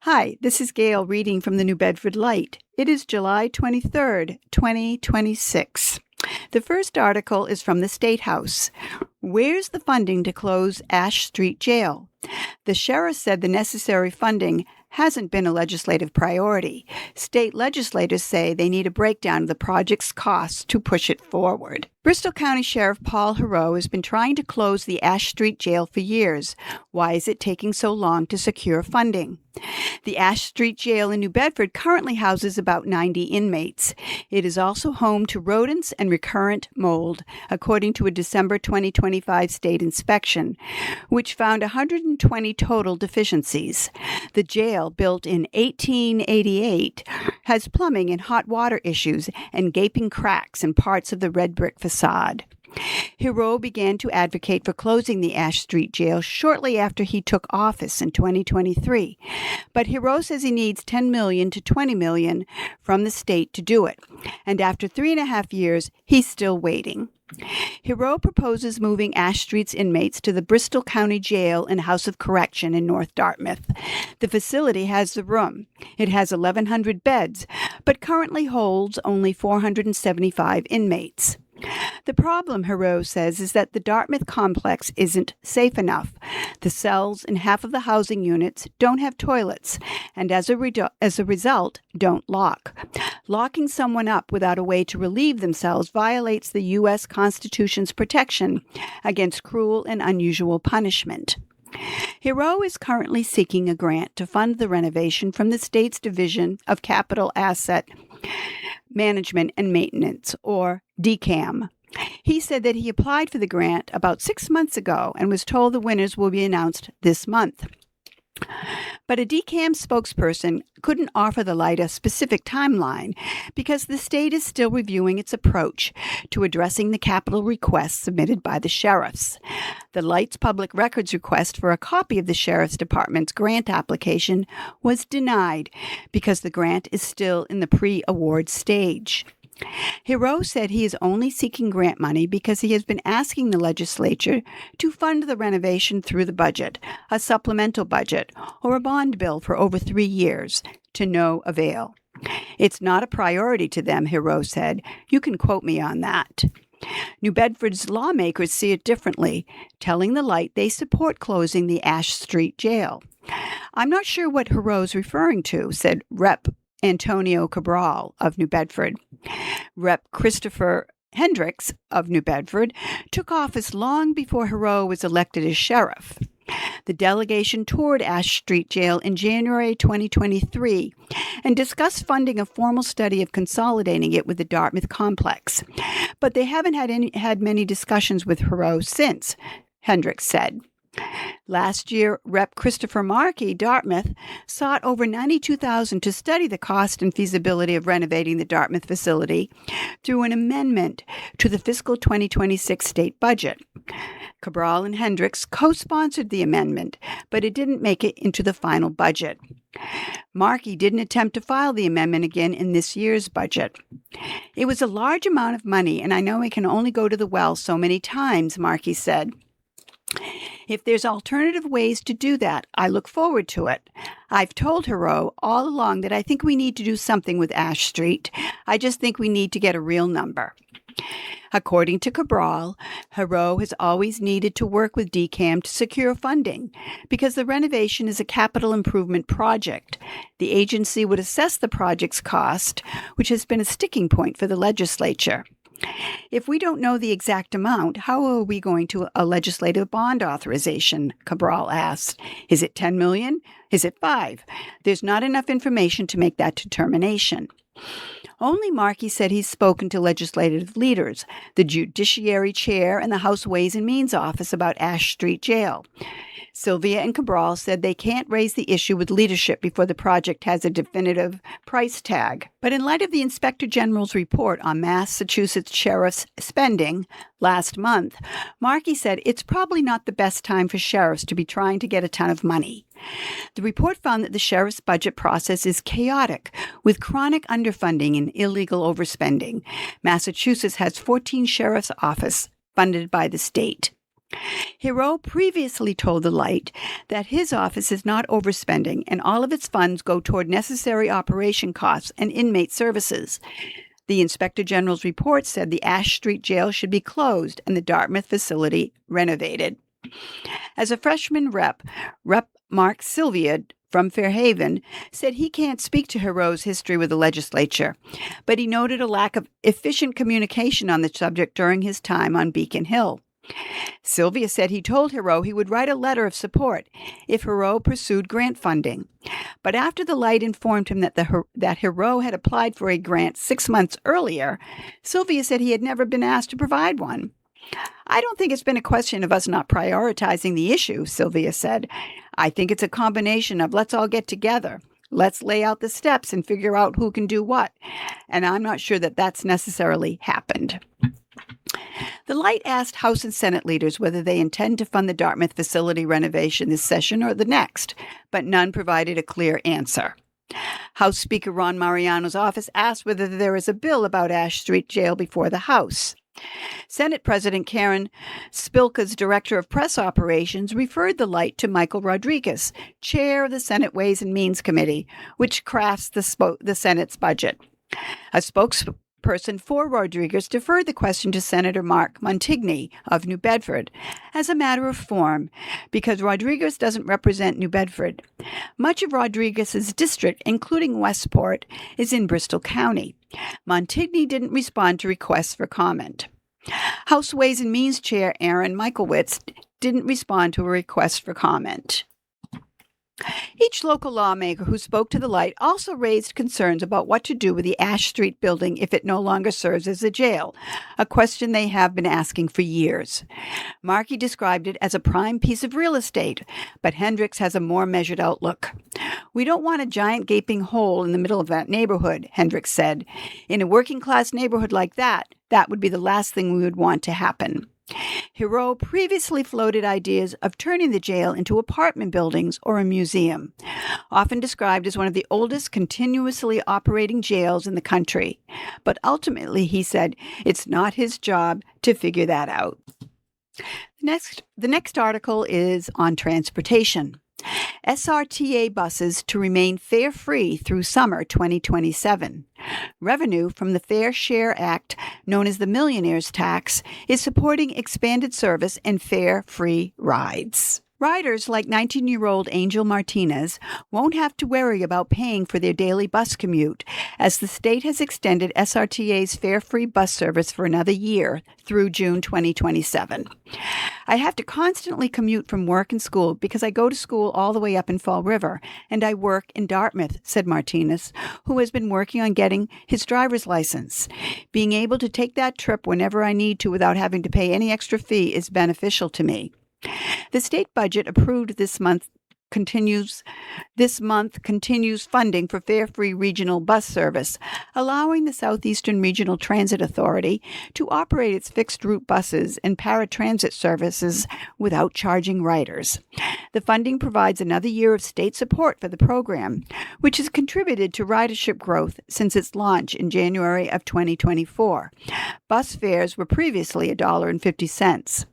Hi, this is Gail reading from the New Bedford Light. It is July 23rd, 2026. The first article is from the State House. Where's the funding to close Ash Street Jail? The sheriff said the necessary funding hasn't been a legislative priority. State legislators say they need a breakdown of the project's costs to push it forward. Bristol County Sheriff Paul Heroux has been trying to close the Ash Street Jail for years. Why is it taking so long to secure funding? The Ash Street Jail in New Bedford currently houses about 90 inmates. It is also home to rodents and recurrent mold, according to a December 2025 state inspection, which found 120 total deficiencies. The jail, built in 1888, has plumbing and hot water issues and gaping cracks in parts of the red brick facade. Heroux began to advocate for closing the Ash Street Jail shortly after he took office in 2023. But Heroux says he needs $10 million to $20 million from the state to do it. And after 3.5 years, he's still waiting. Heroux proposes moving Ash Street's inmates to the Bristol County Jail and House of Correction in North Dartmouth. The facility has the room. It has 1,100 beds, but currently holds only 475 inmates. The problem, Heroux says, is that the Dartmouth complex isn't safe enough. The cells in half of the housing units don't have toilets, and as a result, don't lock. Locking someone up without a way to relieve themselves violates the U.S. Constitution's protection against cruel and unusual punishment. Heroux is currently seeking a grant to fund the renovation from the state's Division of Capital Asset Management and Maintenance, or DCAM. He said that he applied for the grant about 6 months ago and was told the winners will be announced this month. But a DCAM spokesperson couldn't offer the Light a specific timeline because the state is still reviewing its approach to addressing the capital requests submitted by the sheriffs. The Light's public records request for a copy of the Sheriff's Department's grant application was denied because the grant is still in the pre-award stage. Heroux said he is only seeking grant money because he has been asking the legislature to fund the renovation through the budget, a supplemental budget, or a bond bill for over 3 years, to no avail. It's not a priority to them, Heroux said. You can quote me on that. New Bedford's lawmakers see it differently, telling the Light they support closing the Ash Street Jail. I'm not sure what Heroux is referring to, said Rep. Antonio Cabral of New Bedford. Rep. Christopher Hendricks of New Bedford took office long before Heroux was elected as sheriff. The delegation toured Ash Street Jail in January 2023 and discussed funding a formal study of consolidating it with the Dartmouth complex. But they haven't had many discussions with Heroux since, Hendricks said. Last year, Rep. Christopher Markey, Dartmouth, sought over $92,000 to study the cost and feasibility of renovating the Dartmouth facility through an amendment to the fiscal 2026 state budget. Cabral and Hendricks co-sponsored the amendment, but it didn't make it into the final budget. Markey didn't attempt to file the amendment again in this year's budget. It was a large amount of money, and I know it can only go to the well so many times, Markey said. If there's alternative ways to do that, I look forward to it. I've told Heroux all along that I think we need to do something with Ash Street. I just think we need to get a real number. According to Cabral, Heroux has always needed to work with DCAM to secure funding because the renovation is a capital improvement project. The agency would assess the project's cost, which has been a sticking point for the legislature. If we don't know the exact amount, how are we going to a legislative bond authorization? Cabral asked. Is it $10 million? Is it $5 million? There's not enough information to make that determination. Only Markey said he's spoken to legislative leaders, the Judiciary Chair and the House Ways and Means Office about Ash Street Jail. Sylvia and Cabral said they can't raise the issue with leadership before the project has a definitive price tag. But in light of the Inspector General's report on Massachusetts sheriffs' spending last month, Markey said it's probably not the best time for sheriffs to be trying to get a ton of money. The report found that the sheriff's budget process is chaotic, with chronic underfunding and illegal overspending. Massachusetts has 14 sheriff's offices funded by the state. Hero previously told the Light that his office is not overspending and all of its funds go toward necessary operation costs and inmate services. The Inspector General's report said the Ash Street Jail should be closed and the Dartmouth facility renovated. As a freshman Rep Mark Sylvia from Fairhaven said he can't speak to Hero's history with the legislature, but he noted a lack of efficient communication on the subject during his time on Beacon Hill. Sylvia said he told Hero he would write a letter of support if Hero pursued grant funding. But after the Light informed him that Hero had applied for a grant 6 months earlier, Sylvia said he had never been asked to provide one. I don't think it's been a question of us not prioritizing the issue, Sylvia said. I think it's a combination of let's all get together. Let's lay out the steps and figure out who can do what. And I'm not sure that that's necessarily happened. The Light asked House and Senate leaders whether they intend to fund the Dartmouth facility renovation this session or the next, but none provided a clear answer. House Speaker Ron Mariano's office asked whether there is a bill about Ash Street Jail before the House. Senate President Karen Spilka's Director of Press Operations referred the Light to Michael Rodriguez, Chair of the Senate Ways and Means Committee, which crafts the Senate's budget. A spokesperson for Rodriguez deferred the question to Senator Mark Montigny of New Bedford as a matter of form because Rodriguez doesn't represent New Bedford. Much of Rodriguez's district, including Westport, is in Bristol County. Montigny didn't respond to requests for comment. House Ways and Means Chair Aaron Michaelwitz didn't respond to a request for comment. Each local lawmaker who spoke to the Light also raised concerns about what to do with the Ash Street building if it no longer serves as a jail, a question they have been asking for years. Markey described it as a prime piece of real estate, but Hendricks has a more measured outlook. We don't want a giant gaping hole in the middle of that neighborhood, Hendricks said. In a working-class neighborhood like that would be the last thing we would want to happen. Hero previously floated ideas of turning the jail into apartment buildings or a museum, often described as one of the oldest continuously operating jails in the country. But ultimately, he said, it's not his job to figure that out. The next article is on transportation. SRTA buses to remain fare-free through summer 2027. Revenue from the Fair Share Act, known as the Millionaire's Tax, is supporting expanded service and fare-free rides. Riders like 19-year-old Angel Martinez won't have to worry about paying for their daily bus commute, as the state has extended SRTA's fare-free bus service for another year through June 2027. I have to constantly commute from work and school because I go to school all the way up in Fall River, and I work in Dartmouth, said Martinez, who has been working on getting his driver's license. Being able to take that trip whenever I need to without having to pay any extra fee is beneficial to me. The state budget approved this month continues funding for fare-free regional bus service, allowing the Southeastern Regional Transit Authority to operate its fixed-route buses and paratransit services without charging riders. The funding provides another year of state support for the program, which has contributed to ridership growth since its launch in January of 2024. Bus fares were previously $1.50.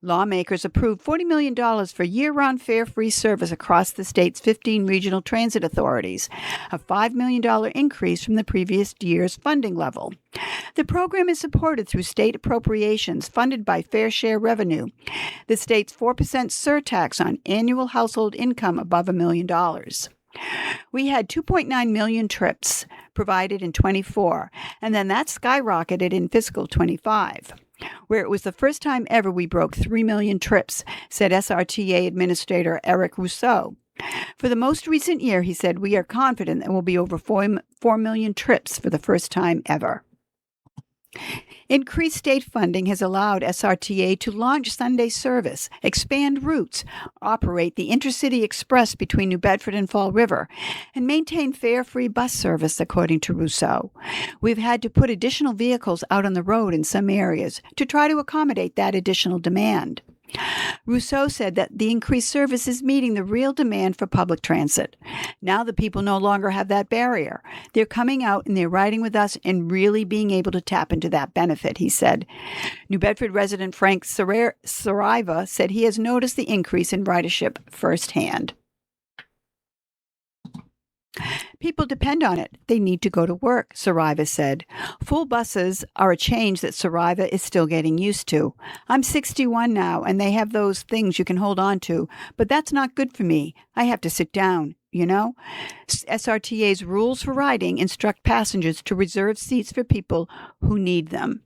Lawmakers approved $40 million for year-round fare-free service across the state's 15 regional transit authorities, a $5 million increase from the previous year's funding level. The program is supported through state appropriations funded by fair share revenue, the state's 4% surtax on annual household income above $1 million. We had 2.9 million trips provided in 24, and then that skyrocketed in fiscal 25. Where it was the first time ever we broke 3 million trips, said SRTA Administrator Eric Rousseau. For the most recent year, he said, we are confident there will be over 4 million trips for the first time ever. Increased state funding has allowed SRTA to launch Sunday service, expand routes, operate the Intercity Express between New Bedford and Fall River, and maintain fare-free bus service, according to Rousseau. We've had to put additional vehicles out on the road in some areas to try to accommodate that additional demand. Rousseau said that the increased service is meeting the real demand for public transit. Now the people no longer have that barrier. They're coming out and they're riding with us and really being able to tap into that benefit, he said. New Bedford resident Frank Sariva said he has noticed the increase in ridership firsthand. People depend on it. They need to go to work, Sariva said. Full buses are a change that Sariva is still getting used to. I'm 61 now, and they have those things you can hold on to, but that's not good for me. I have to sit down, you know? SRTA's rules for riding instruct passengers to reserve seats for people who need them.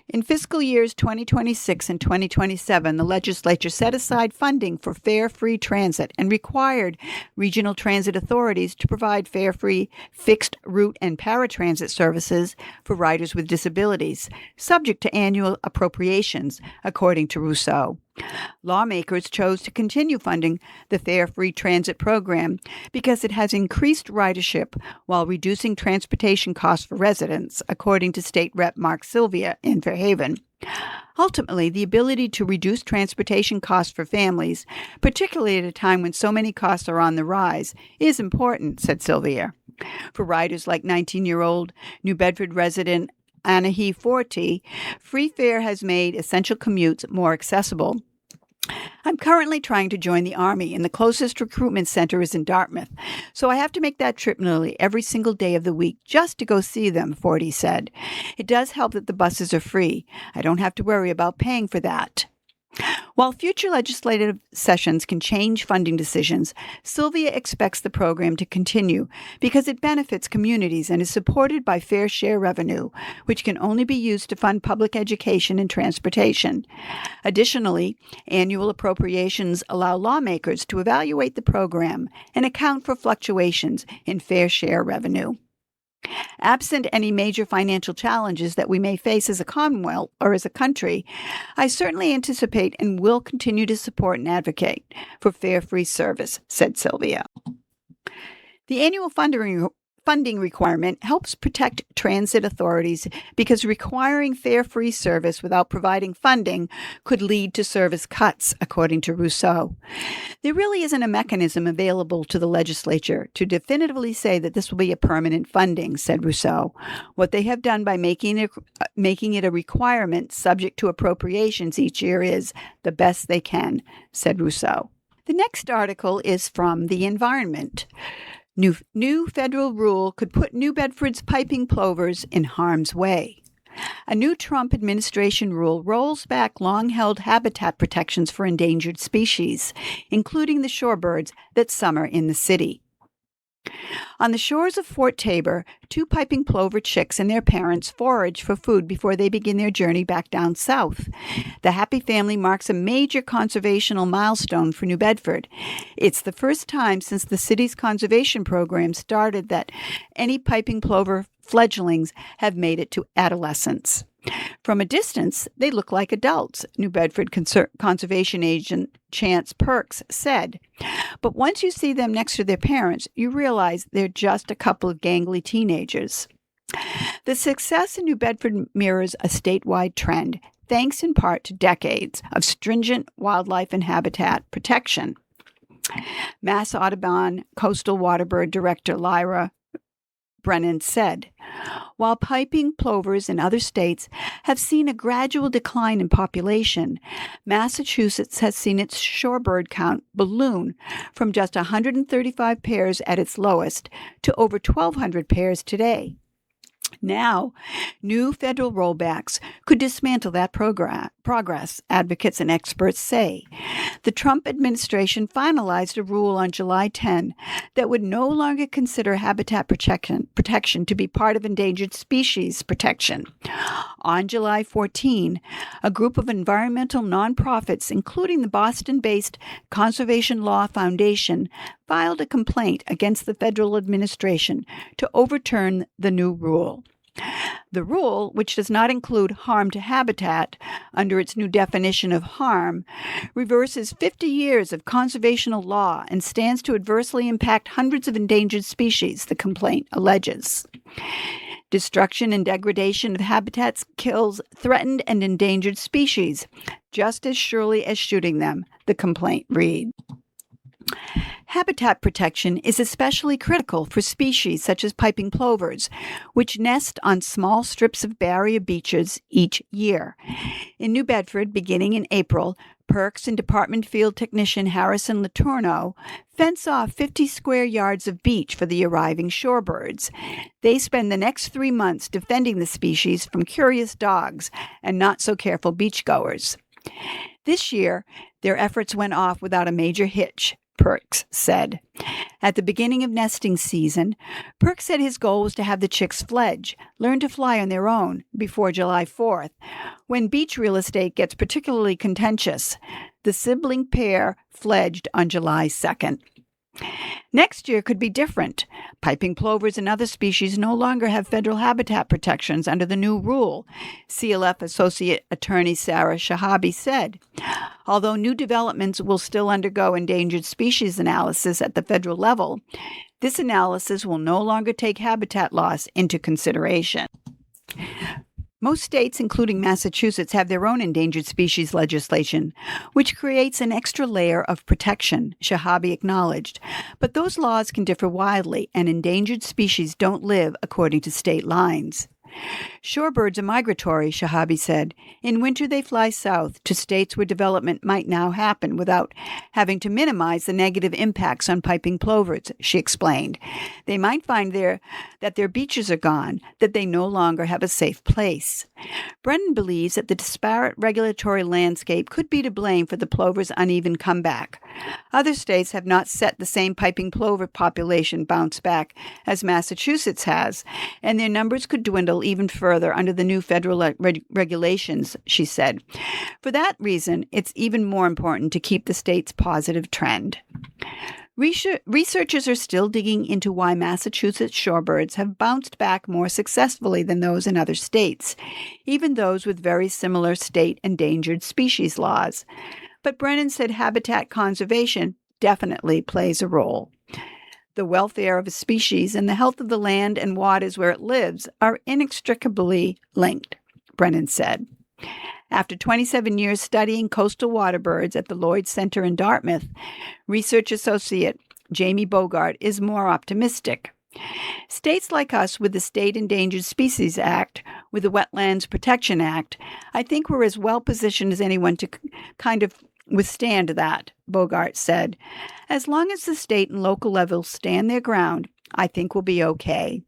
In fiscal years 2026 and 2027, the legislature set aside funding for fare-free transit and required regional transit authorities to provide fare-free fixed route and paratransit services for riders with disabilities, subject to annual appropriations, according to Rousseau. Lawmakers chose to continue funding the fare-free transit program because it has increased ridership while reducing transportation costs for residents, according to State Rep. Mark Sylvia in Fairhaven. Ultimately, the ability to reduce transportation costs for families, particularly at a time when so many costs are on the rise, is important, said Sylvia. For riders like 19-year-old New Bedford resident Anahi Forti, free fare has made essential commutes more accessible. I'm currently trying to join the Army, and the closest recruitment center is in Dartmouth, so I have to make that trip nearly every single day of the week just to go see them, Forti said. It does help that the buses are free. I don't have to worry about paying for that. While future legislative sessions can change funding decisions, Sylvia expects the program to continue because it benefits communities and is supported by fair share revenue, which can only be used to fund public education and transportation. Additionally, annual appropriations allow lawmakers to evaluate the program and account for fluctuations in fair share revenue. Absent any major financial challenges that we may face as a Commonwealth or as a country, I certainly anticipate and will continue to support and advocate for fare-free service, said Sylvia. The annual funding requirement helps protect transit authorities because requiring fare-free service without providing funding could lead to service cuts, according to Rousseau. There really isn't a mechanism available to the legislature to definitively say that this will be a permanent funding, said Rousseau. What they have done by making it a requirement subject to appropriations each year is the best they can, said Rousseau. The next article is from The Environment. New federal rule could put New Bedford's piping plovers in harm's way. A new Trump administration rule rolls back long-held habitat protections for endangered species, including the shorebirds that summer in the city. On the shores of Fort Tabor, two piping plover chicks and their parents forage for food before they begin their journey back down south. The happy family marks a major conservational milestone for New Bedford. It's the first time since the city's conservation program started that any piping plover fledglings have made it to adolescence. From a distance, they look like adults, New Bedford conservation agent Chance Perks said. But once you see them next to their parents, you realize they're just a couple of gangly teenagers. The success in New Bedford mirrors a statewide trend, thanks in part to decades of stringent wildlife and habitat protection. Mass Audubon Coastal Waterbird Director Lyra Brennan said, while piping plovers in other states have seen a gradual decline in population, Massachusetts has seen its shorebird count balloon from just 135 pairs at its lowest to over 1,200 pairs today. Now, new federal rollbacks could dismantle that progress, advocates and experts say. The Trump administration finalized a rule on July 10 that would no longer consider habitat protection to be part of endangered species protection. On July 14, a group of environmental nonprofits, including the Boston-based Conservation Law Foundation, filed a complaint against the federal administration to overturn the new rule. The rule, which does not include harm to habitat under its new definition of harm, reverses 50 years of conservational law and stands to adversely impact hundreds of endangered species, the complaint alleges. Destruction and degradation of habitats kills threatened and endangered species. just as surely as shooting them, the complaint read. Habitat protection is especially critical for species such as piping plovers, which nest on small strips of barrier beaches each year. In New Bedford, beginning in April, Perks and Department Field Technician Harrison Letourneau fence off 50 square yards of beach for the arriving shorebirds. They spend the next 3 months defending the species from curious dogs and not-so-careful beachgoers. This year, their efforts went off without a major hitch, Perks said. At the beginning of nesting season, Perks said his goal was to have the chicks fledge, learn to fly on their own, before July 4th, when beach real estate gets particularly contentious. The sibling pair fledged on July 2nd. Next year could be different. Piping plovers and other species no longer have federal habitat protections under the new rule, CLF Associate Attorney Sarah Shahabi said. Although new developments will still undergo endangered species analysis at the federal level, this analysis will no longer take habitat loss into consideration. Most states, including Massachusetts, have their own endangered species legislation, which creates an extra layer of protection, Shahabi acknowledged. But those laws can differ widely, and endangered species don't live according to state lines. Shorebirds are migratory, Shahabi said. In winter, they fly south to states where development might now happen without having to minimize the negative impacts on piping plovers, she explained. They might find that their beaches are gone, that they no longer have a safe place. Brennan believes that the disparate regulatory landscape could be to blame for the plover's uneven comeback. Other states have not set the same piping plover population bounce back as Massachusetts has, and their numbers could dwindle even further under the new federal regulations, she said. For that reason, it's even more important to keep the state's positive trend. Researchers are still digging into why Massachusetts shorebirds have bounced back more successfully than those in other states, even those with very similar state endangered species laws. But Brennan said habitat conservation definitely plays a role. The welfare of a species and the health of the land and waters where it lives are inextricably linked, Brennan said. After 27 years studying coastal water birds at the Lloyd Center in Dartmouth, research associate Jamie Bogart is more optimistic. States like us with the State Endangered Species Act, with the Wetlands Protection Act, I think we're as well positioned as anyone to kind of withstand that, Bogart said. As long as the state and local levels stand their ground, I think we'll be okay.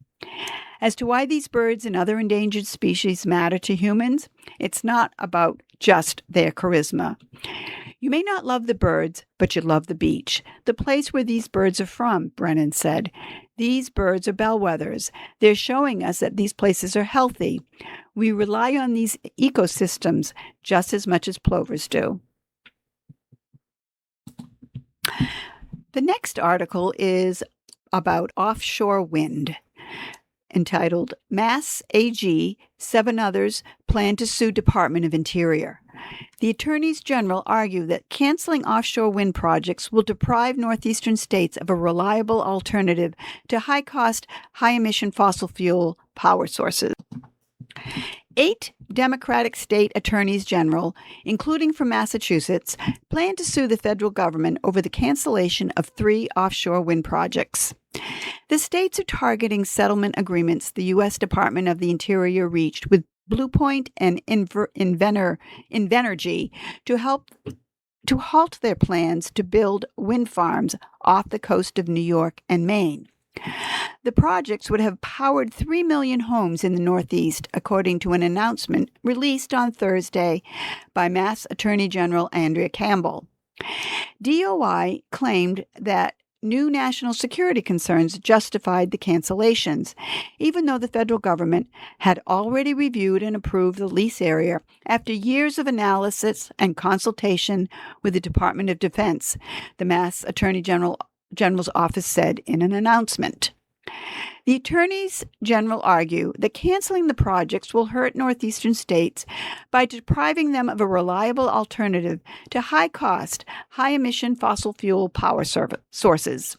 As to why these birds and other endangered species matter to humans, it's not about just their charisma. You may not love the birds, but you love the beach, the place where these birds are from, Brennan said. These birds are bellwethers. They're showing us that these places are healthy. We rely on these ecosystems just as much as plovers do. The next article is about offshore wind, entitled Mass AG, 7 others plan to sue Department of Interior. The attorneys general argue that canceling offshore wind projects will deprive northeastern states of a reliable alternative to high-cost, high-emission fossil fuel power sources. 8 Democratic state attorneys general, including from Massachusetts, plan to sue the federal government over the cancellation of 3 offshore wind projects. The states are targeting settlement agreements the U.S. Department of the Interior reached with Blue Point and Invenergy to halt their plans to build wind farms off the coast of New York and Maine. The projects would have powered 3 million homes in the Northeast, according to an announcement released on Thursday by Mass Attorney General Andrea Campbell. DOI claimed that new national security concerns justified the cancellations, even though the federal government had already reviewed and approved the lease area after years of analysis and consultation with the Department of Defense, the Mass Attorney General's office said in an announcement. The attorneys general argue that canceling the projects will hurt northeastern states by depriving them of a reliable alternative to high-cost, high-emission fossil fuel power sources.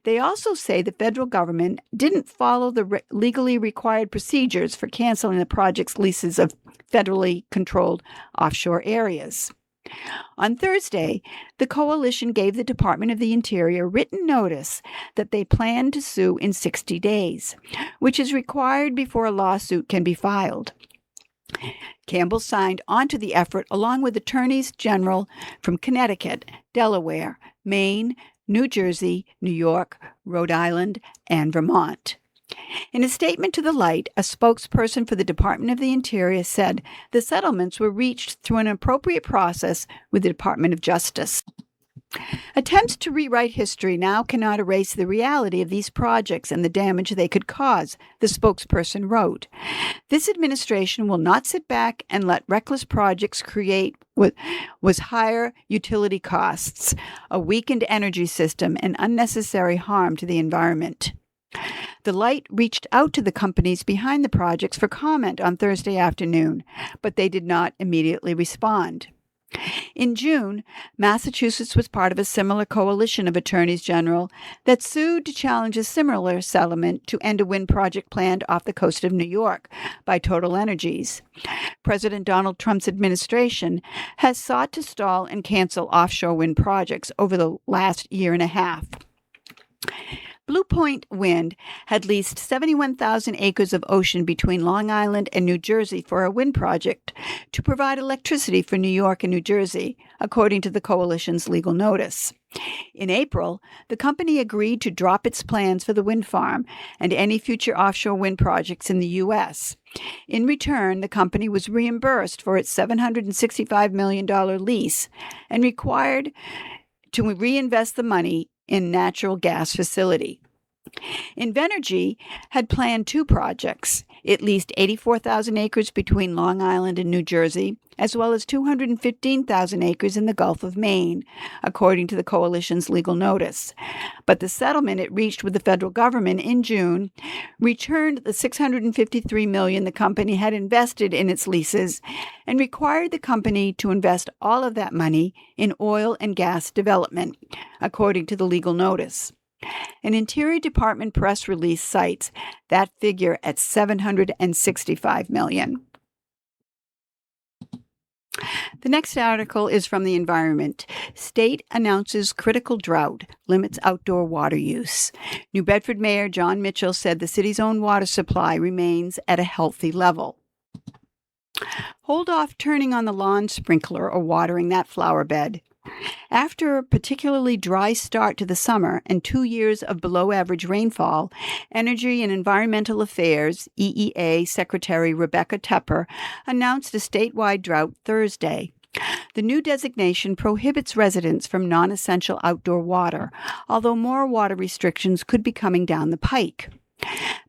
They also say the federal government didn't follow the legally required procedures for canceling the project's leases of federally controlled offshore areas. On Thursday, the coalition gave the Department of the Interior written notice that they plan to sue in 60 days, which is required before a lawsuit can be filed. Campbell signed onto the effort along with attorneys general from Connecticut, Delaware, Maine, New Jersey, New York, Rhode Island, and Vermont. In a statement to the Light, a spokesperson for the Department of the Interior said the settlements were reached through an appropriate process with the Department of Justice. Attempts to rewrite history now cannot erase the reality of these projects and the damage they could cause, the spokesperson wrote. This administration will not sit back and let reckless projects create what was higher utility costs, a weakened energy system, and unnecessary harm to the environment. The Light reached out to the companies behind the projects for comment on Thursday afternoon, but they did not immediately respond. In June, Massachusetts was part of a similar coalition of attorneys general that sued to challenge a similar settlement to end a wind project planned off the coast of New York by Total Energies. President Donald Trump's administration has sought to stall and cancel offshore wind projects over the last year and a half. Blue Point Wind had leased 71,000 acres of ocean between Long Island and New Jersey for a wind project to provide electricity for New York and New Jersey, according to the coalition's legal notice. In April, the company agreed to drop its plans for the wind farm and any future offshore wind projects in the U.S. In return, the company was reimbursed for its $765 million lease and required to reinvest the money in natural gas facility. Invenergy had planned two projects. It leased 84,000 acres between Long Island and New Jersey, as well as 215,000 acres in the Gulf of Maine, according to the coalition's legal notice. But the settlement it reached with the federal government in June returned the $653 million the company had invested in its leases and required the company to invest all of that money in oil and gas development, according to the legal notice. An Interior Department press release cites that figure at $765 million. The next article is from the Environment. State announces critical drought, limits outdoor water use. New Bedford Mayor John Mitchell said the city's own water supply remains at a healthy level. Hold off turning on the lawn sprinkler or watering that flower bed. After a particularly dry start to the summer and 2 years of below-average rainfall, Energy and Environmental Affairs EEA Secretary Rebecca Tepper announced a statewide drought Thursday. The new designation prohibits residents from non-essential outdoor water, although more water restrictions could be coming down the pike.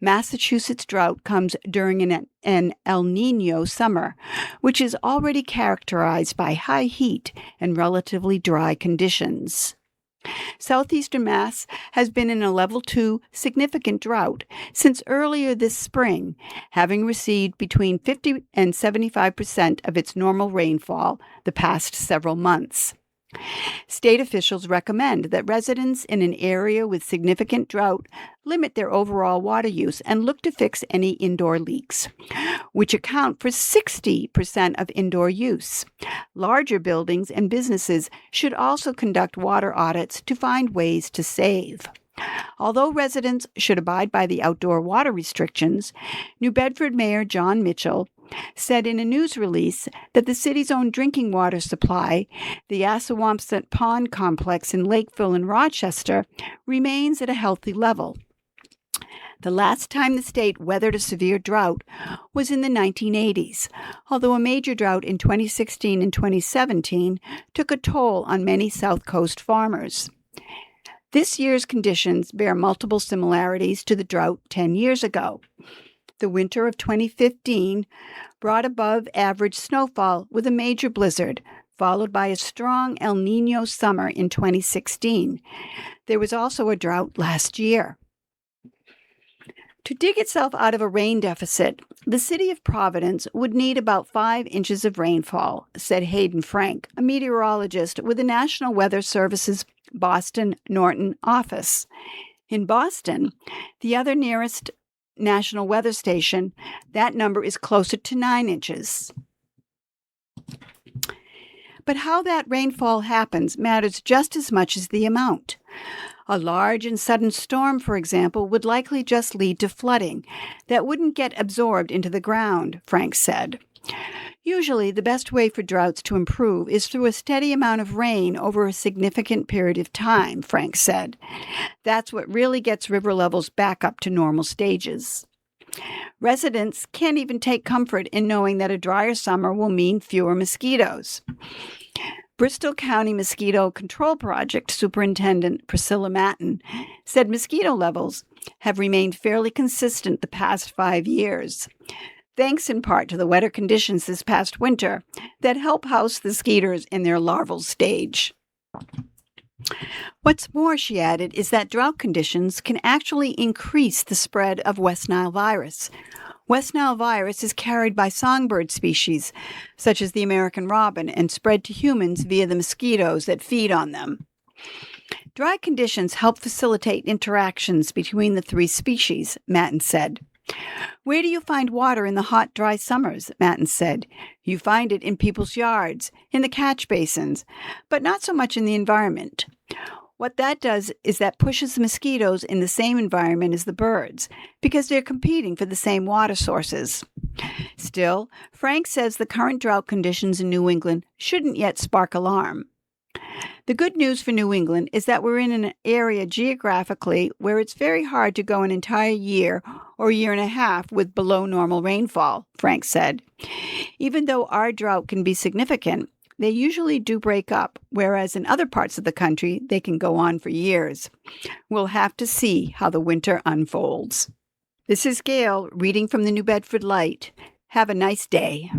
Massachusetts drought comes during an El Niño summer, which is already characterized by high heat and relatively dry conditions. Southeastern Mass has been in a level 2 significant drought since earlier this spring, having received between 50 and 75% of its normal rainfall the past several months. State officials recommend that residents in an area with significant drought limit their overall water use and look to fix any indoor leaks, which account for 60% of indoor use. Larger buildings and businesses should also conduct water audits to find ways to save. Although residents should abide by the outdoor water restrictions, New Bedford Mayor John Mitchell said in a news release that the city's own drinking water supply, the Assawampset Pond Complex in Lakeville and Rochester, remains at a healthy level. The last time the state weathered a severe drought was in the 1980s, although a major drought in 2016 and 2017 took a toll on many South Coast farmers. This year's conditions bear multiple similarities to the drought 10 years ago. The winter of 2015 brought above-average snowfall with a major blizzard, followed by a strong El Niño summer in 2016. There was also a drought last year. To dig itself out of a rain deficit, the city of Providence would need about 5 inches of rainfall, said Hayden Frank, a meteorologist with the National Weather Service's Boston Norton office. In Boston, the other nearest National Weather Station, that number is closer to 9 inches. But how that rainfall happens matters just as much as the amount. A large and sudden storm, for example, would likely just lead to flooding that wouldn't get absorbed into the ground, Frank said. Usually, the best way for droughts to improve is through a steady amount of rain over a significant period of time, Frank said. That's what really gets river levels back up to normal stages. Residents can't even take comfort in knowing that a drier summer will mean fewer mosquitoes. Bristol County Mosquito Control Project Superintendent Priscilla Matten said mosquito levels have remained fairly consistent the past 5 years, thanks in part to the wetter conditions this past winter that help house the skeeters in their larval stage. What's more, she added, is that drought conditions can actually increase the spread of West Nile virus. West Nile virus is carried by songbird species, such as the American robin, and spread to humans via the mosquitoes that feed on them. Dry conditions help facilitate interactions between the 3 species, Matten said. Where do you find water in the hot, dry summers? Matten said. You find it in people's yards, in the catch basins, but not so much in the environment. What that does is that pushes the mosquitoes in the same environment as the birds, because they're competing for the same water sources. Still, Frank says the current drought conditions in New England shouldn't yet spark alarm. The good news for New England is that we're in an area geographically where it's very hard to go an entire year or year and a half with below normal rainfall, Frank said. Even though our drought can be significant, they usually do break up, whereas in other parts of the country, they can go on for years. We'll have to see how the winter unfolds. This is Gail reading from the New Bedford Light. Have a nice day.